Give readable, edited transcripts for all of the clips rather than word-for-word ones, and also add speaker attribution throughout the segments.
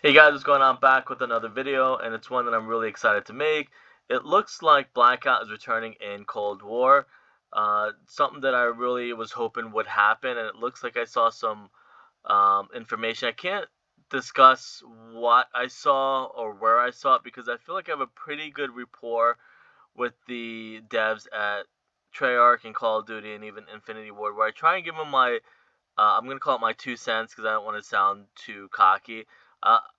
Speaker 1: Hey guys, what's going on? Back with another video, and it's one that I'm really excited to make. It looks like Blackout is returning in Cold War. Something that I really was hoping would happen, and it looks like I saw some information. I can't discuss what I saw or where I saw it because I feel like I have a pretty good rapport with the devs at Treyarch and Call of Duty and even Infinity Ward, where I try and give them my I'm gonna call it my 2 cents because I don't want to sound too cocky.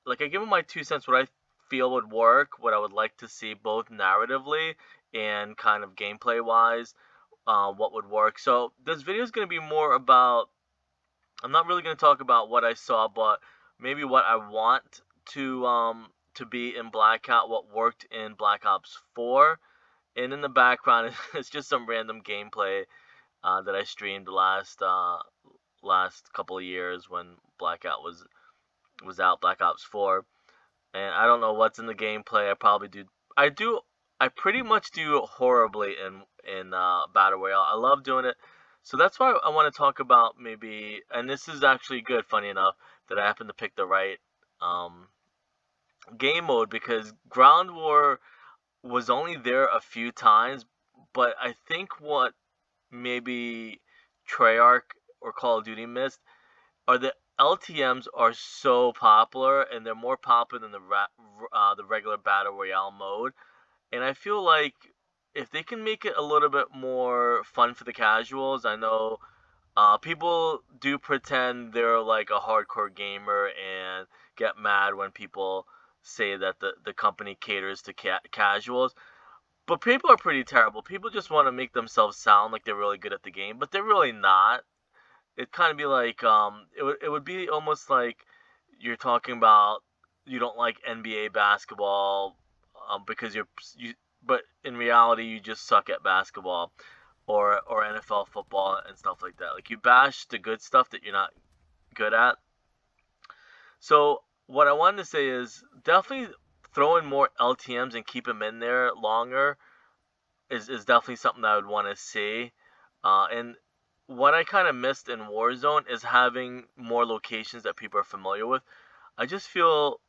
Speaker 1: Like I give them my 2 cents, what I feel would work, what I would like to see both narratively and kind of gameplay wise, what would work. So this video is gonna be more about. I'm not really gonna talk about what I saw, but maybe what I want to be in Blackout, what worked in Black Ops 4, and in the background, it's just some random gameplay that I streamed last couple of years when Blackout was out, Black Ops 4. And I don't know what's in the gameplay. I do I pretty much do horribly in Battle Royale. I love doing it. So that's why I want to talk about maybe, and this is actually good, funny enough, that I happen to pick the right um, game mode because Ground War was only there a few times, but I think what maybe Treyarch or Call of Duty missed are the LTMs are so popular and they're more popular than the regular battle royale mode. And I feel like if they can make it a little bit more fun for the casuals, I know people do pretend they're like a hardcore gamer and get mad when people say that the company caters to casuals. But people are pretty terrible. People just want to make themselves sound like they're really good at the game, but they're really not. It'd kind of be like it would be almost like you're talking about you don't like NBA basketball because you but in reality you just suck at basketball or NFL football and stuff like that. Like you bash the good stuff that you're not good at. So what I wanted to say is definitely throw in more LTMs and keep them in there longer is definitely something that I would want to see. And what I kind of missed in Warzone is having more locations that people are familiar with. I just feel,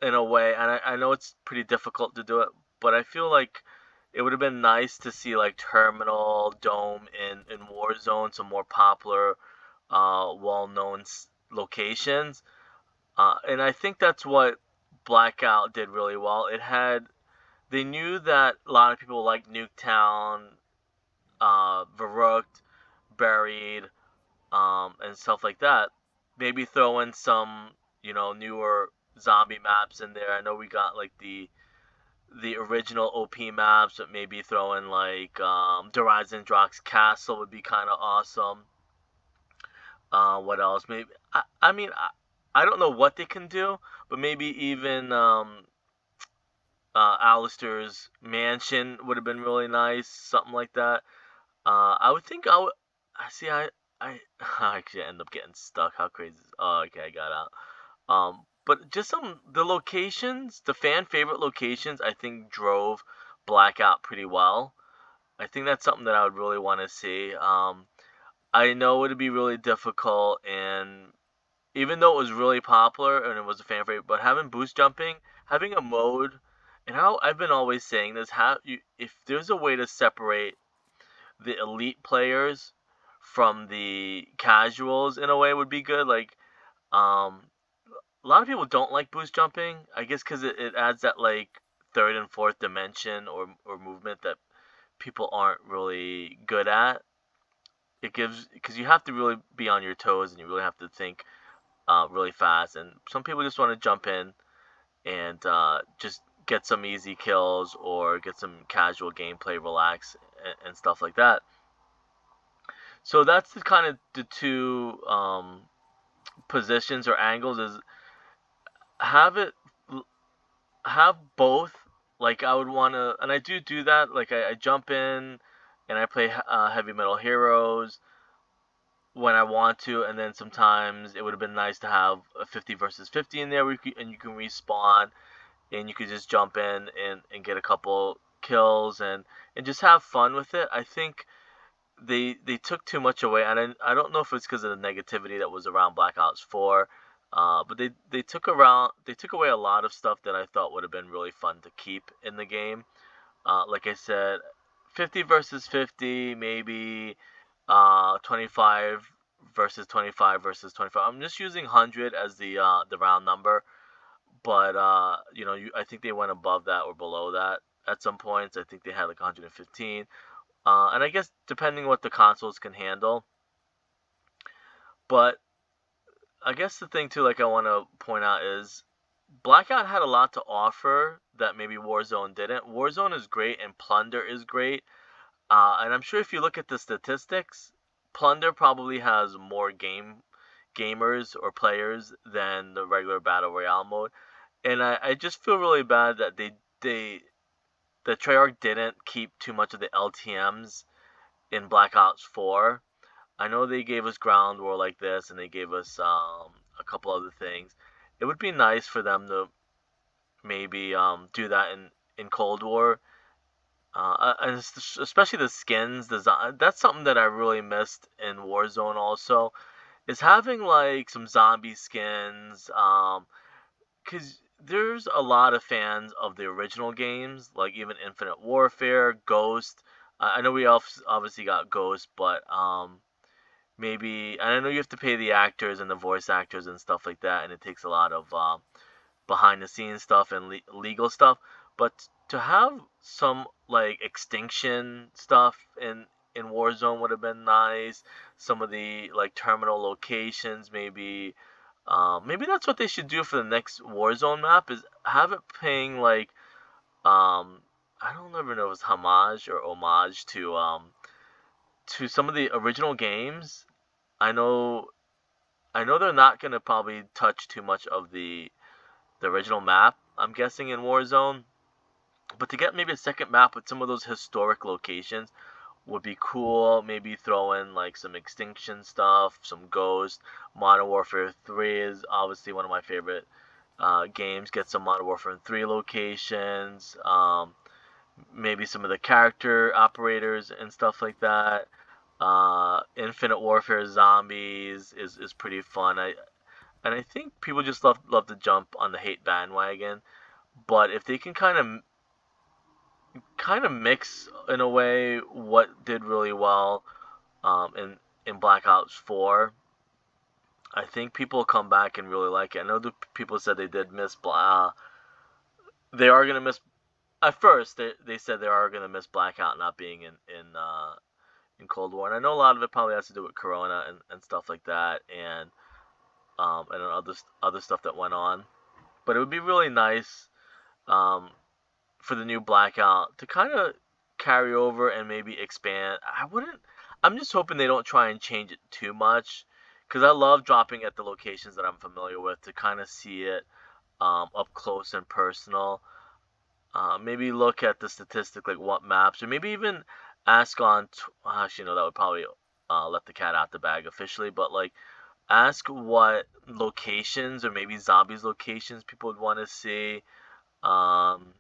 Speaker 1: in a way, and I know it's pretty difficult to do it, but I feel like it would have been nice to see like Terminal, Dome in Warzone, some more popular, well-known locations. And I think that's what Blackout did really well. They knew that a lot of people like Nuketown, Verrückt, Buried, and stuff like that. Maybe throw in some, newer zombie maps in there. I know we got like the original OP maps, but maybe throw in like Horizon Drox Castle would be kind of awesome. What else? Maybe I mean I don't know what they can do, but maybe even Alistair's mansion would have been really nice, something like that. I would think I would. I see. I I actually end up getting stuck. How crazy! Oh, okay, I got out. But just the locations, the fan favorite locations, I think drove Blackout pretty well. I think that's something that I would really want to see. I know it'd be really difficult, and even though it was really popular and it was a fan favorite, but having boost jumping, having a mode, and how I've been always saying this, if there's a way to separate the elite players from the casuals in a way would be good. Like, um, a lot of people don't like boost jumping. I guess because it adds that like third and fourth dimension or movement that people aren't really good at. It gives because you have to really be on your toes and you really have to think really fast. And some people just want to jump in and just get some easy kills or get some casual gameplay, relax and stuff like that. So that's the kind of the two positions or angles is have it have both. Like I would want to, and I do that. Like I jump in and I play heavy metal heroes when I want to, and then sometimes it would have been nice to have a 50 versus 50 in there, and you can respawn, and you could just jump in and get a couple kills and just have fun with it. I think they took too much away, and I don't know if it's because of the negativity that was around Black Ops 4. But they took away a lot of stuff that I thought would have been really fun to keep in the game. Like I said, 50 versus 50, maybe 25 versus 25 versus 25. I'm just using 100 as the round number, but I think they went above that or below that at some points. I think they had like 115. And I guess depending what the consoles can handle. But I guess the thing too, like I want to point out is Blackout had a lot to offer that maybe Warzone didn't. Warzone is great and Plunder is great. And I'm sure if you look at the statistics, Plunder probably has more gamers or players than the regular Battle Royale mode. And I just feel really bad that that Treyarch didn't keep too much of the LTMs in Black Ops 4. I know they gave us Ground War like this, and they gave us a couple other things. It would be nice for them to maybe do that in Cold War, and especially the skins. That's something that I really missed in Warzone. Also, is having like some zombie skins. Because there's a lot of fans of the original games, like even Infinite Warfare, Ghost. I know we obviously got Ghost, but maybe, and I know you have to pay the actors and the voice actors and stuff like that, and it takes a lot of behind the scenes stuff and legal stuff. But to have some like extinction stuff in Warzone would have been nice. Some of the like terminal locations, maybe that's what they should do for the next Warzone map is have it paying like I don't ever know if it's homage to some of the original games. I know I know they're not gonna probably touch too much of the original map, I'm guessing in Warzone. But to get maybe a second map with some of those historic locations would be cool. Maybe throw in like some extinction stuff, some Ghost. Modern Warfare 3 is obviously one of my favorite games. Get some Modern Warfare 3 locations. Maybe some of the character operators and stuff like that. Infinite Warfare Zombies is pretty fun. I think people just love to jump on the hate bandwagon. But if they can kind of mix in a way what did really well in Black Ops 4, I think people come back and really like it. I know the people said they did miss they are gonna miss at first they said they are gonna miss Blackout not being in Cold War, and I know a lot of it probably has to do with Corona and stuff like that, and other stuff that went on. But it would be really nice um, for the new Blackout to kind of carry over and maybe expand. I wouldn't. I'm just hoping they don't try and change it too much, because I love dropping at the locations that I'm familiar with to kind of see it up close and personal. Maybe look at the statistic, like what maps, or maybe even ask on. Actually, no, that would probably let the cat out the bag officially. But like, ask what locations or maybe zombies locations people would want to see. Um,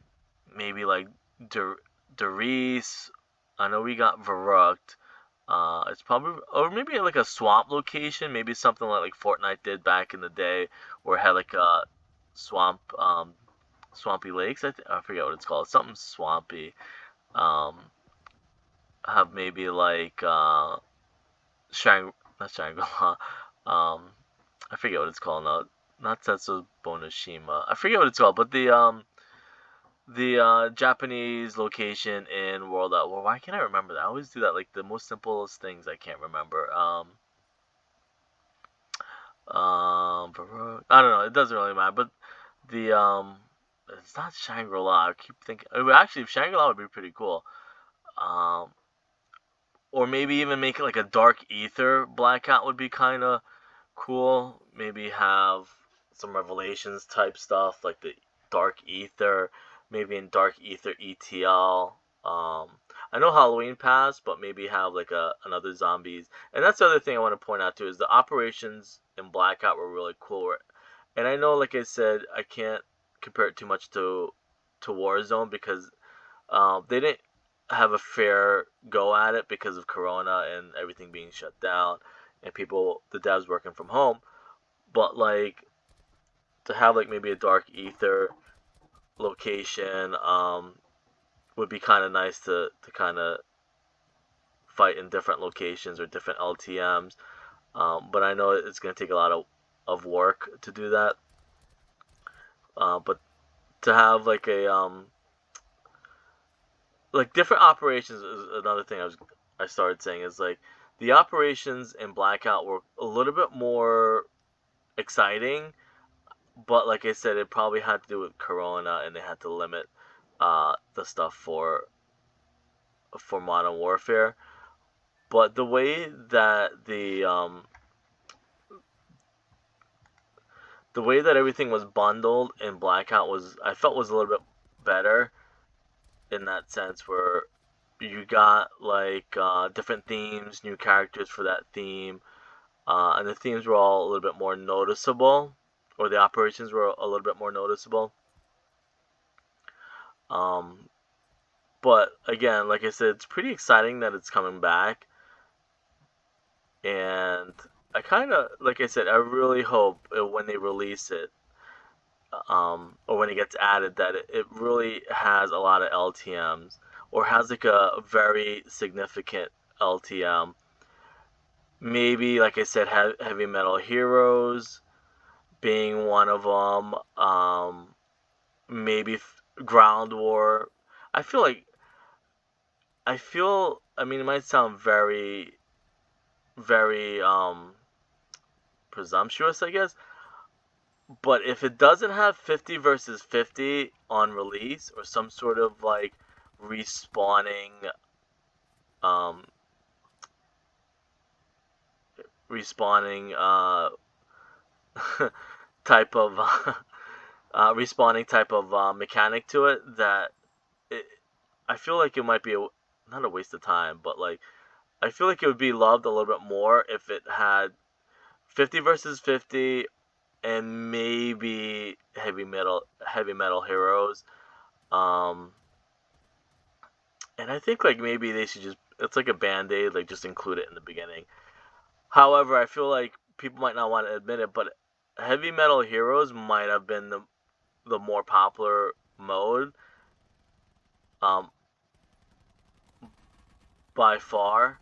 Speaker 1: Maybe like Der Derice. I know we got Verrucht. It's probably or maybe like a swamp location. Maybe something like Fortnite did back in the day, where it had like a swamp, swampy lakes. I forget what it's called. Something swampy. Um, have maybe like not Shangri-La. Um, I forget what it's called now. Not Setsu Bonashima. I forget what it's called, but the Japanese location in World at War. Why can't I remember that? I always do that. Like the most simplest things I can't remember. I don't know. It doesn't really matter. But the it's not Shangri La. I keep thinking. Actually, Shangri La would be pretty cool. Um, or maybe even make it like a Dark Ether Blackout would be kind of cool. Maybe have some Revelations type stuff like the Dark Ether, maybe in Dark Ether ETL. I know Halloween passed, but maybe have like another zombies. And that's the other thing I want to point out too is the operations in Blackout were really cool. And I know, like I said, I can't compare it too much to Warzone because they didn't have a fair go at it because of Corona and everything being shut down and people, the devs working from home. But like to have like maybe a dark ether location would be kind of nice to kind of fight in different locations or different LTMs. But I know it's going to take a lot of work to do that. But to have like different operations is another thing I started saying is like the operations in Blackout were a little bit more exciting, but like I said, it probably had to do with Corona, and they had to limit the stuff for Modern Warfare. But the way that everything was bundled in Blackout was I felt was a little bit better in that sense, where you got like different themes, new characters for that theme, and the themes were all a little bit more noticeable, or the operations were a little bit more noticeable. Um, but again, like I said, it's pretty exciting that it's coming back, and I kind of, like I said, I really hope when they release it, or when it gets added, that it really has a lot of LTMs, or has like a very significant LTM. Maybe, like I said, Heavy Metal Heroes being one of them. Maybe Ground War. I feel like I mean, it might sound very, very presumptuous, I guess. But if it doesn't have 50 versus 50 on release, or some sort of like respawning, um, respawning type of respawning type of mechanic to it, that it, I feel like it might be not a waste of time, but like I feel like it would be loved a little bit more if it had 50 versus 50, and maybe heavy metal heroes. Um, and I think like maybe they should just, it's like a band-aid, like just include it in the beginning. However, I feel like people might not want to admit it, but heavy metal heroes might have been the more popular mode, um, by far.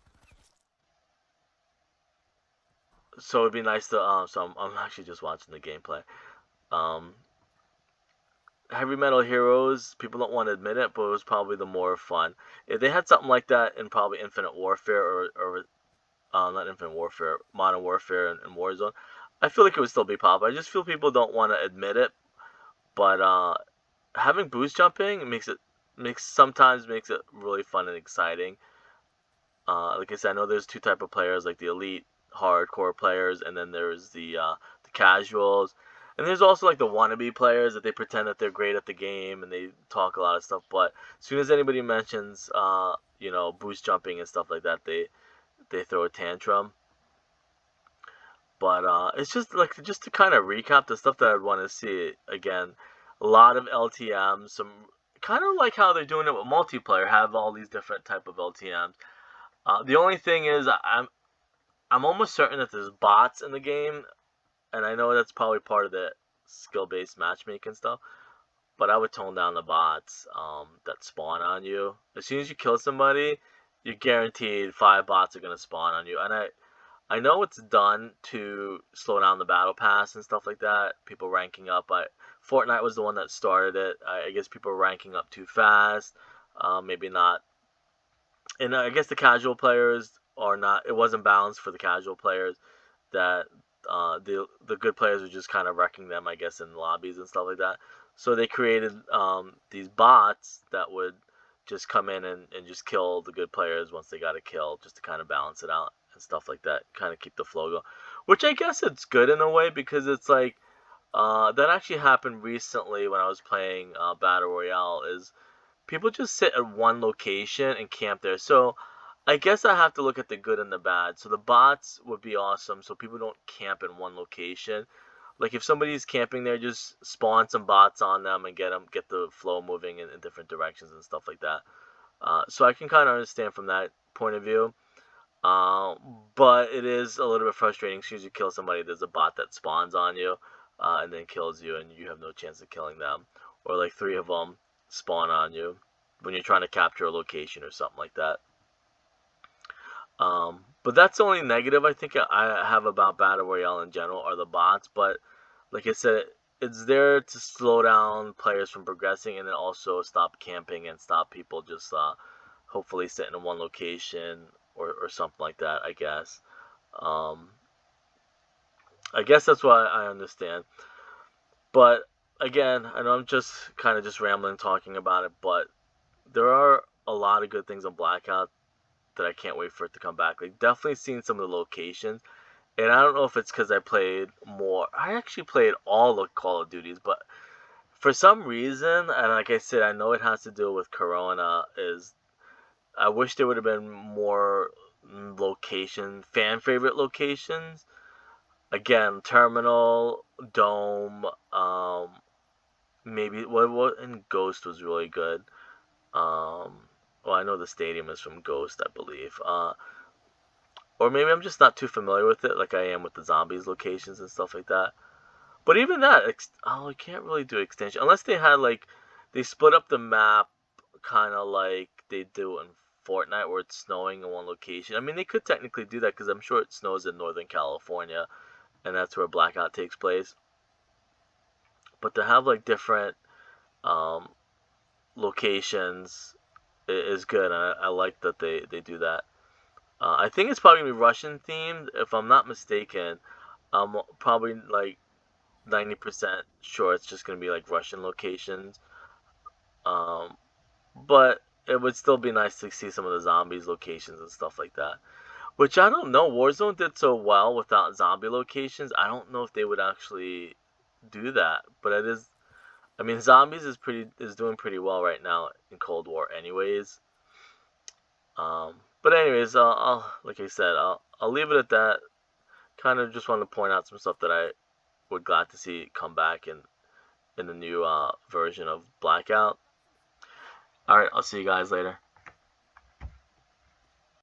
Speaker 1: So it'd be nice to so I'm actually just watching the gameplay. Um, Heavy Metal Heroes, people don't want to admit it, but it was probably the more fun. If they had something like that in probably Infinite Warfare, or not Infinite Warfare, Modern Warfare, and Warzone, I feel like it would still be popular. I just feel people don't want to admit it, but having boost jumping makes it really fun and exciting. Like I said, I know there's two type of players, like the elite hardcore players, and then there's the casuals, and there's also like the wannabe players that they pretend that they're great at the game and they talk a lot of stuff, but as soon as anybody mentions boost jumping and stuff like that, they throw a tantrum. But it's just like, just to kind of recap the stuff that I'd want to see again, a lot of LTMs, some kind of like how they're doing it with multiplayer, have all these different type of LTMs. The only thing is, I'm almost certain that there's bots in the game, and I know that's probably part of the skill-based matchmaking stuff. But I would tone down the bots that spawn on you. As soon as you kill somebody, you're guaranteed 5 bots are gonna spawn on you. And I know it's done to slow down the battle pass and stuff like that. People ranking up. Fortnite was the one that started it. I guess people were ranking up too fast. Maybe not. And I guess the casual players are not. It wasn't balanced for the casual players. That the good players were just kind of wrecking them, I guess, in lobbies and stuff like that. So they created these bots that would just come in and just kill the good players once they got a kill, just to kind of balance it out and stuff like that, kind of keep the flow going. Which I guess it's good in a way, because it's like that actually happened recently when I was playing Battle Royale. Is people just sit at one location and camp there. So I guess I have to look at the good and the bad. So the bots would be awesome, so people don't camp in one location. Like if somebody's camping there, just spawn some bots on them and get the flow moving in different directions and stuff like that. So I can kind of understand from that point of view. Uh, but it is a little bit frustrating. As soon as you kill somebody, there's a bot that spawns on you. and then kills you, and you have no chance of killing them, or like 3 of them spawn on you when you're trying to capture a location or something like that. But that's the only negative I think I have about Battle Royale in general are the bots. But like I said, it's there to slow down players from progressing, and then also stop camping and stop people just hopefully sitting in one location or something like that. Um, I guess that's what I understand. But again, I know I'm just kind of just rambling talking about it, but there are a lot of good things on Blackout that I can't wait for it to come back. Like definitely seen some of the locations, and I don't know if it's because I played more. I actually played all the Call of Duties, but for some reason, and like I said, I know it has to do with Corona. Is I wish there would have been more fan favorite locations. Again, Terminal, Dome, maybe what and Ghost was really good. Well, I know the stadium is from Ghost, I believe. Or maybe I'm just not too familiar with it, like I am with the zombies locations and stuff like that. But even that, you can't really do extension unless they had like they split up the map, kind of like they do in Fortnite, where it's snowing in one location. I mean, they could technically do that because I'm sure it snows in Northern California, and that's where Blackout takes place. But to have like different um, locations is good. I like that they do that. I think it's probably gonna be Russian themed, if I'm not mistaken. I'm probably like 90% sure it's just gonna be like Russian locations. Um, but it would still be nice to see some of the zombies locations and stuff like that. Which I don't know. Warzone did so well without zombie locations. I don't know if they would actually do that. But it is. I mean, zombies is doing pretty well right now in Cold War, anyways. But anyways, like I said, I'll leave it at that. Kind of just want to point out some stuff that I would glad to see come back in the new version of Blackout. All right, I'll see you guys later.